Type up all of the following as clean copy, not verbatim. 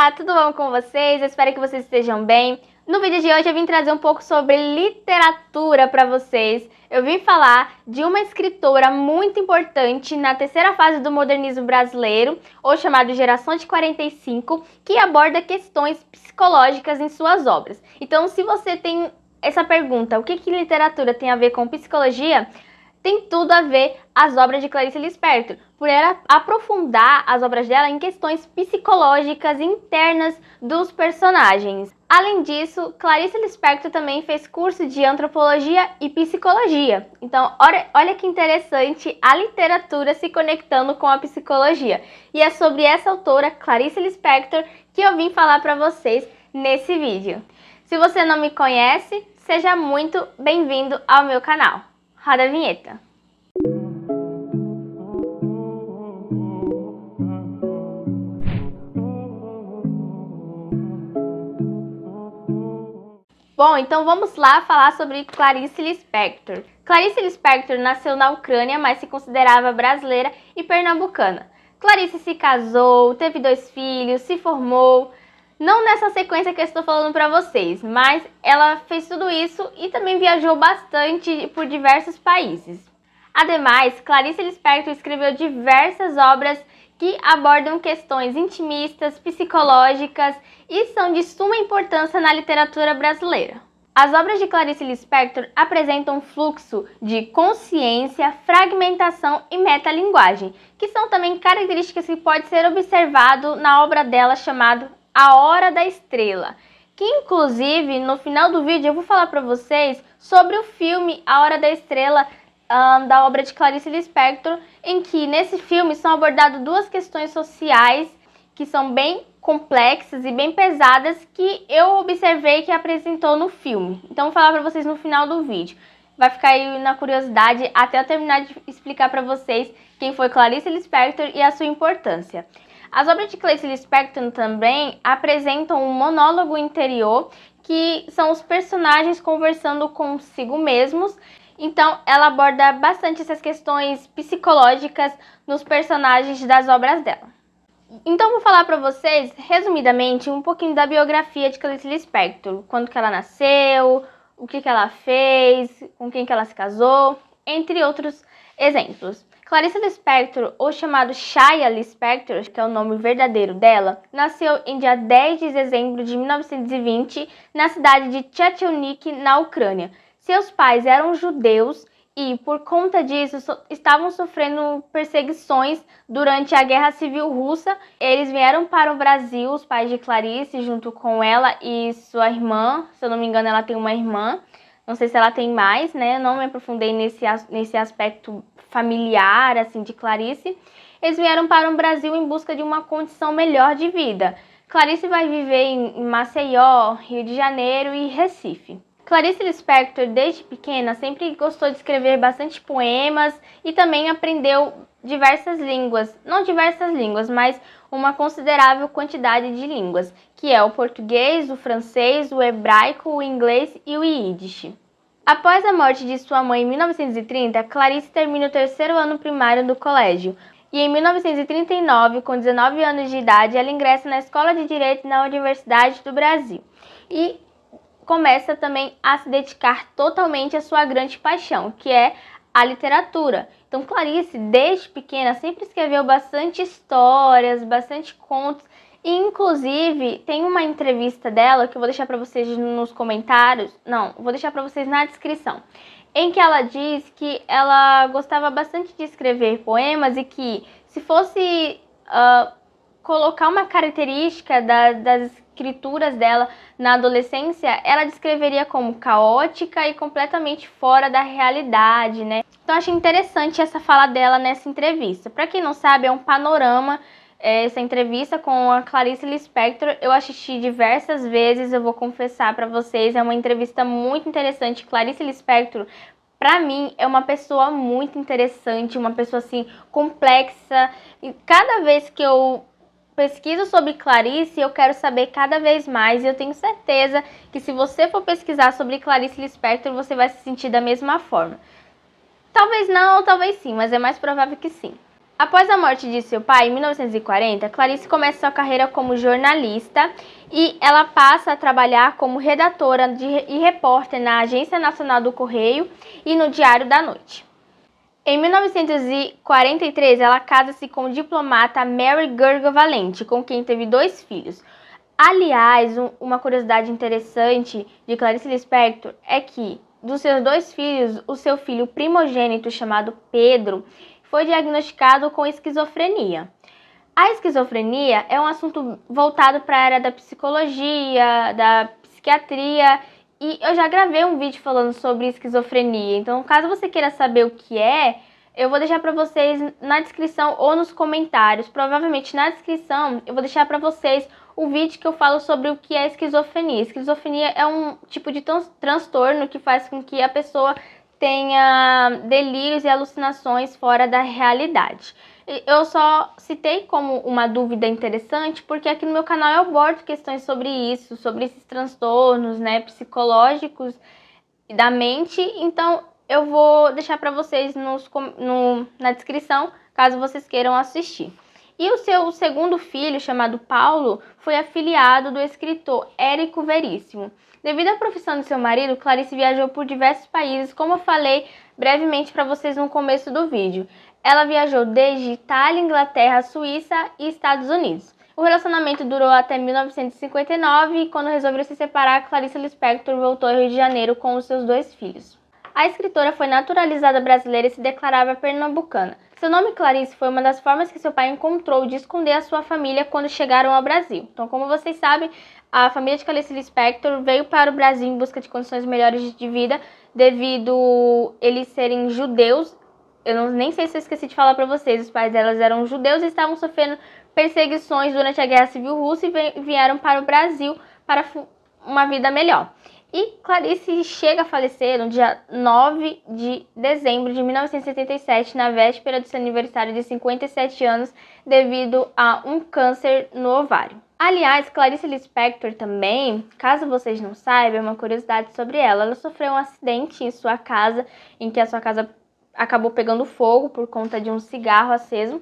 Olá, tudo bom com vocês? Eu espero que vocês estejam bem. No vídeo de hoje eu vim trazer um pouco sobre literatura para vocês. Eu vim falar de uma escritora muito importante na terceira fase do modernismo brasileiro, ou chamado Geração de 45, que aborda questões psicológicas em suas obras. Então, se você tem essa pergunta, o que literatura tem a ver com psicologia? Tem tudo a ver as obras de Clarice Lispector, por ela aprofundar as obras dela em questões psicológicas internas dos personagens. Além disso, Clarice Lispector também fez curso de antropologia e psicologia. Então, olha que interessante a literatura se conectando com a psicologia. E é sobre essa autora, Clarice Lispector, que eu vim falar para vocês nesse vídeo. Se você não me conhece, seja muito bem-vindo ao meu canal. Roda a vinheta. Bom, então vamos lá falar sobre Clarice Lispector. Clarice Lispector nasceu na Ucrânia, mas se considerava brasileira e pernambucana. Clarice se casou, teve 2 filhos, se formou, não nessa sequência que eu estou falando para vocês, mas ela fez tudo isso e também viajou bastante por diversos países. Ademais, Clarice Lispector escreveu diversas obras que abordam questões intimistas, psicológicas e são de suma importância na literatura brasileira. As obras de Clarice Lispector apresentam um fluxo de consciência, fragmentação e metalinguagem, que são também características que pode ser observado na obra dela chamada A Hora da Estrela, que inclusive no final do vídeo eu vou falar para vocês sobre o filme A Hora da Estrela, da obra de Clarice Lispector, em que nesse filme são abordadas 2 questões sociais que são bem complexas e bem pesadas que eu observei que apresentou no filme. Então vou falar para vocês no final do vídeo. Vai ficar aí na curiosidade até eu terminar de explicar para vocês quem foi Clarice Lispector e a sua importância. As obras de Clarice Lispector também apresentam um monólogo interior, que são os personagens conversando consigo mesmos. Então, ela aborda bastante essas questões psicológicas nos personagens das obras dela. Então, vou falar para vocês, resumidamente, um pouquinho da biografia de Clarice Lispector. Quando que ela nasceu, o que ela fez, com quem que ela se casou, entre outros exemplos. Clarice Lispector, ou chamado Shaya Lispector, que é o nome verdadeiro dela, nasceu em dia 10 de dezembro de 1920, na cidade de Tchetchenik, na Ucrânia. Seus pais eram judeus e, por conta disso, estavam sofrendo perseguições durante a Guerra Civil Russa. Eles vieram para o Brasil, os pais de Clarice, junto com ela e sua irmã. Se eu não me engano, ela tem uma irmã. Não sei se ela tem mais, né? Eu não me aprofundei nesse aspecto familiar, assim, de Clarice. Eles vieram para o Brasil em busca de uma condição melhor de vida. Clarice vai viver em Maceió, Rio de Janeiro e Recife. Clarice Lispector, desde pequena, sempre gostou de escrever bastante poemas e também aprendeu diversas línguas. Não diversas línguas, mas uma considerável quantidade de línguas, que é o português, o francês, o hebraico, o inglês e o Yiddish. Após a morte de sua mãe em 1930, Clarice termina o 3º ano primário do colégio. E em 1939, com 19 anos de idade, ela ingressa na Escola de Direito na Universidade do Brasil. E começa também a se dedicar totalmente à sua grande paixão, que é a literatura. Então, Clarice, desde pequena, sempre escreveu bastante histórias, bastante contos. E, inclusive, tem uma entrevista dela que eu vou deixar para vocês nos comentários. Não, vou deixar para vocês na descrição. Em que ela diz que ela gostava bastante de escrever poemas e que, se fosse colocar uma característica das escrituras dela na adolescência, ela descreveria como caótica e completamente fora da realidade, né? Então, achei interessante essa fala dela nessa entrevista. Para quem não sabe, é um panorama essa entrevista com a Clarice Lispector. Eu assisti diversas vezes, eu vou confessar para vocês, é uma entrevista muito interessante. Clarice Lispector, para mim, é uma pessoa muito interessante, uma pessoa assim complexa, e cada vez que eu pesquiso sobre Clarice, eu quero saber cada vez mais, e eu tenho certeza que se você for pesquisar sobre Clarice Lispector, você vai se sentir da mesma forma. Talvez não, ou talvez sim, mas é mais provável que sim. Após a morte de seu pai, em 1940, Clarice começa sua carreira como jornalista e ela passa a trabalhar como redatora e repórter na Agência Nacional do Correio e no Diário da Noite. Em 1943, ela casa-se com o diplomata Mary Gergo Valente, com quem teve 2 filhos. Aliás, uma curiosidade interessante de Clarice Lispector é que, dos seus 2 filhos, o seu filho primogênito, chamado Pedro, foi diagnosticado com esquizofrenia. A esquizofrenia é um assunto voltado para a área da psicologia, da psiquiatria, e eu já gravei um vídeo falando sobre esquizofrenia. Então, caso você queira saber o que é, eu vou deixar para vocês na descrição ou nos comentários. Provavelmente na descrição eu vou deixar para vocês o vídeo que eu falo sobre o que é esquizofrenia. Esquizofrenia é um tipo de transtorno que faz com que a pessoa tenha delírios e alucinações fora da realidade. Eu só citei como uma dúvida interessante porque aqui no meu canal eu abordo questões sobre isso, sobre esses transtornos, né, psicológicos da mente. Então eu vou deixar para vocês na descrição, caso vocês queiram assistir. E o seu segundo filho, chamado Paulo, foi afilhado do escritor Érico Veríssimo. Devido à profissão de seu marido, Clarice viajou por diversos países, como eu falei brevemente para vocês no começo do vídeo. Ela viajou desde Itália, Inglaterra, Suíça e Estados Unidos. O relacionamento durou até 1959 e quando resolveram se separar, Clarice Lispector voltou ao Rio de Janeiro com os seus 2 filhos. A escritora foi naturalizada brasileira e se declarava pernambucana. Seu nome Clarice foi uma das formas que seu pai encontrou de esconder a sua família quando chegaram ao Brasil. Então, como vocês sabem, a família de Clarice Lispector veio para o Brasil em busca de condições melhores de vida devido eles serem judeus. Nem sei se eu esqueci de falar para vocês, os pais delas eram judeus e estavam sofrendo perseguições durante a Guerra Civil Russa e vieram para o Brasil para uma vida melhor. E Clarice chega a falecer no dia 9 de dezembro de 1977, na véspera do seu aniversário de 57 anos, devido a um câncer no ovário. Aliás, Clarice Lispector também, caso vocês não saibam, uma curiosidade sobre ela. Ela sofreu um acidente em sua casa, em que a sua casa acabou pegando fogo por conta de um cigarro aceso.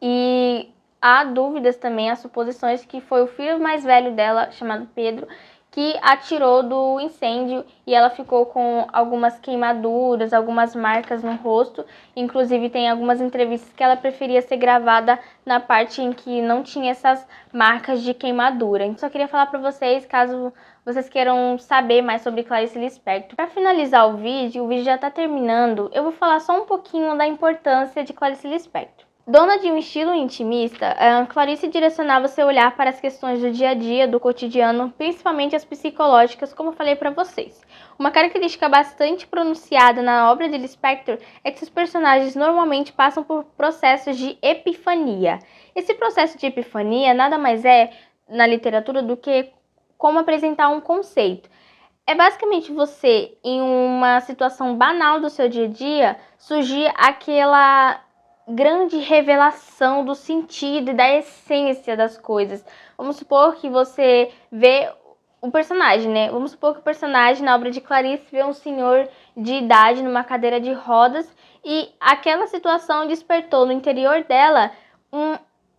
E há dúvidas também, há suposições que foi o filho mais velho dela, chamado Pedro, que atirou do incêndio e ela ficou com algumas queimaduras, algumas marcas no rosto. Inclusive tem algumas entrevistas que ela preferia ser gravada na parte em que não tinha essas marcas de queimadura. Então só queria falar para vocês, caso vocês queiram saber mais sobre Clarice Lispector. Para finalizar o vídeo já está terminando, eu vou falar só um pouquinho da importância de Clarice Lispector. Dona de um estilo intimista, Clarice direcionava seu olhar para as questões do dia a dia, do cotidiano, principalmente as psicológicas, como eu falei para vocês. Uma característica bastante pronunciada na obra de Lispector é que seus personagens normalmente passam por processos de epifania. Esse processo de epifania nada mais é, na literatura, do que como apresentar um conceito. É basicamente você, em uma situação banal do seu dia a dia, surgir aquela grande revelação do sentido e da essência das coisas. Vamos supor que você vê o personagem, né? Vamos supor que o personagem na obra de Clarice vê um senhor de idade numa cadeira de rodas e aquela situação despertou no interior dela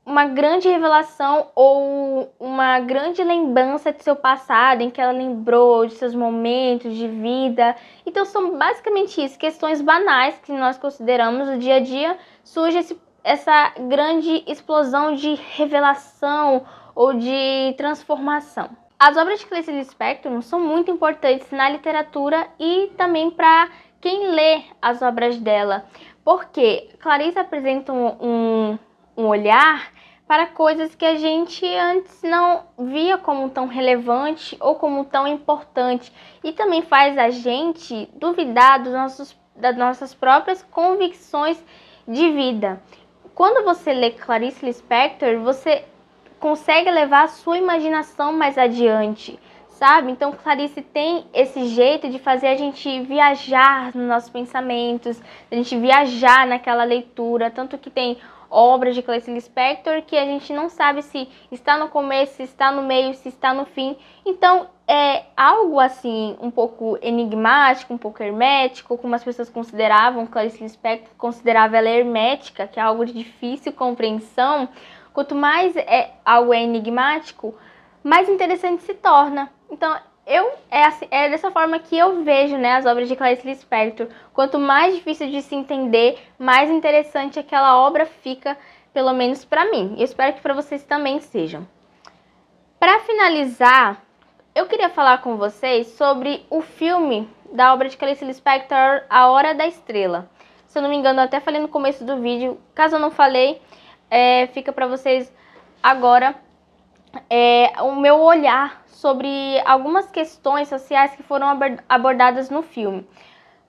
uma grande revelação ou uma grande lembrança de seu passado, em que ela lembrou de seus momentos de vida. Então são basicamente isso, questões banais que nós consideramos no dia a dia, surge essa grande explosão de revelação ou de transformação. As obras de Clarice Lispector são muito importantes na literatura e também para quem lê as obras dela, porque Clarice apresenta um olhar para coisas que a gente antes não via como tão relevante ou como tão importante, e também faz a gente duvidar das nossas próprias convicções de vida. Quando você lê Clarice Lispector, você consegue levar a sua imaginação mais adiante, sabe? Então Clarice tem esse jeito de fazer a gente viajar nos nossos pensamentos, a gente viajar naquela leitura, tanto que tem obras de Clarice Lispector que a gente não sabe se está no começo, se está no meio, se está no fim. Então é algo assim um pouco enigmático, um pouco hermético, como as pessoas consideravam. Clarice Lispector considerava ela hermética, que é algo de difícil compreensão. Quanto mais algo é enigmático, mais interessante se torna. Então é dessa forma que eu vejo, né, as obras de Clarice Lispector. Quanto mais difícil de se entender, mais interessante aquela obra fica, pelo menos para mim. Eu espero que para vocês também sejam. Para finalizar, eu queria falar com vocês sobre o filme da obra de Clarice Lispector, A Hora da Estrela. Se eu não me engano, eu até falei no começo do vídeo. Caso eu não falei, fica para vocês agora o meu olhar sobre algumas questões sociais que foram abordadas no filme.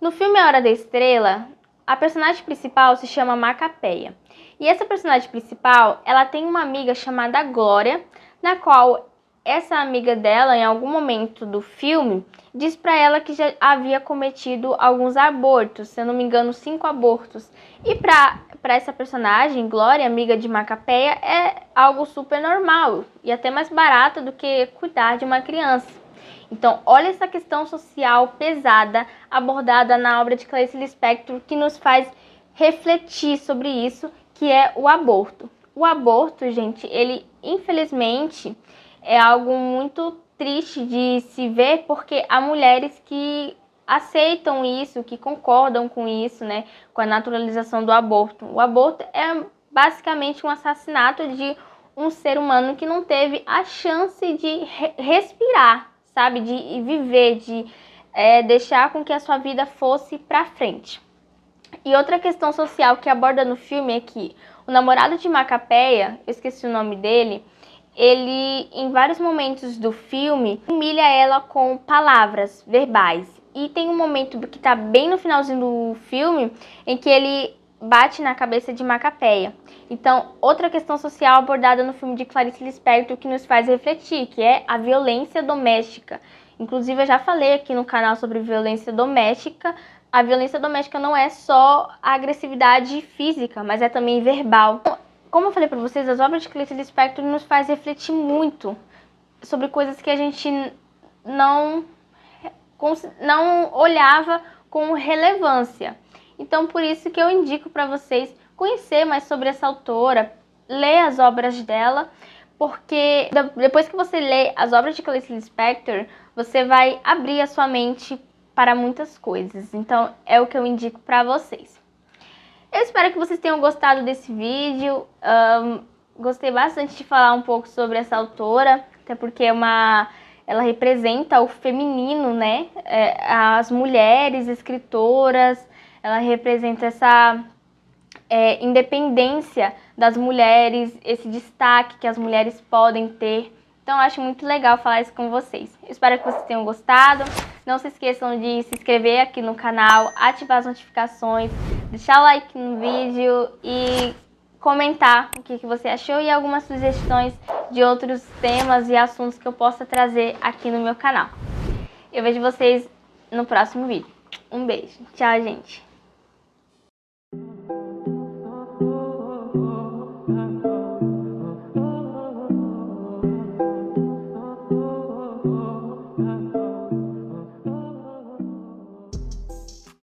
No filme A Hora da Estrela, a personagem principal se chama Macapeia. E essa personagem principal, ela tem uma amiga chamada Glória, na qual essa amiga dela, em algum momento do filme, diz para ela que já havia cometido alguns abortos, se eu não me engano, 5 abortos. E para essa personagem, Glória, amiga de Macapeia, é algo super normal e até mais barato do que cuidar de uma criança. Então, olha essa questão social pesada abordada na obra de Clarice Lispector, que nos faz refletir sobre isso, que é o aborto. O aborto, gente, ele infelizmente é algo muito triste de se ver, porque há mulheres que aceitam isso, que concordam com isso, né, com a naturalização do aborto. O aborto é basicamente um assassinato de um ser humano que não teve a chance de respirar, sabe, de viver, de deixar com que a sua vida fosse para frente. E outra questão social que aborda no filme é que o namorado de Macapeia, eu esqueci o nome dele, ele, em vários momentos do filme, humilha ela com palavras verbais. E tem um momento que tá bem no finalzinho do filme, em que ele bate na cabeça de Macapeia. Então, outra questão social abordada no filme de Clarice Lispector que nos faz refletir, que é a violência doméstica. Inclusive, eu já falei aqui no canal sobre violência doméstica. A violência doméstica não é só a agressividade física, mas é também verbal. Como eu falei para vocês, as obras de Clarice Lispector nos faz refletir muito sobre coisas que a gente não olhava com relevância. Então, por isso que eu indico para vocês conhecer mais sobre essa autora, ler as obras dela, porque depois que você lê as obras de Clarice Lispector, você vai abrir a sua mente para muitas coisas. Então, é o que eu indico para vocês. Eu espero que vocês tenham gostado desse vídeo. Gostei bastante de falar um pouco sobre essa autora, até porque ela representa o feminino, né? As mulheres escritoras, ela representa essa independência das mulheres, esse destaque que as mulheres podem ter. Então, eu acho muito legal falar isso com vocês. Eu espero que vocês tenham gostado. Não se esqueçam de se inscrever aqui no canal, ativar as notificações, deixar o like no vídeo e comentar o que você achou e algumas sugestões de outros temas e assuntos que eu possa trazer aqui no meu canal. Eu vejo vocês no próximo vídeo. Um beijo. Tchau, gente.